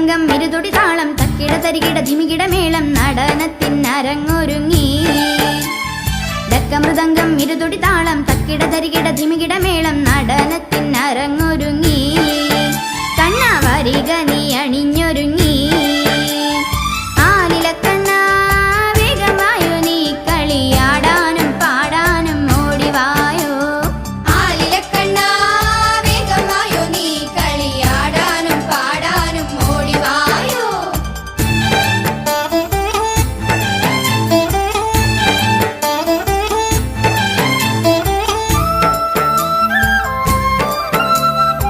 മൃദംഗം ഇരുതൊടി താളം തക്കിട തരികിട ധിമികിട മേളം നടനത്തിനരങ്ങൊരുങ്ങി. ഡക്ക മൃദംഗം ഇരുതൊടി താളം തക്കിട തരികിട ധിമികിട മേളം നടനത്തിനരങ്ങൊരുങ്ങി.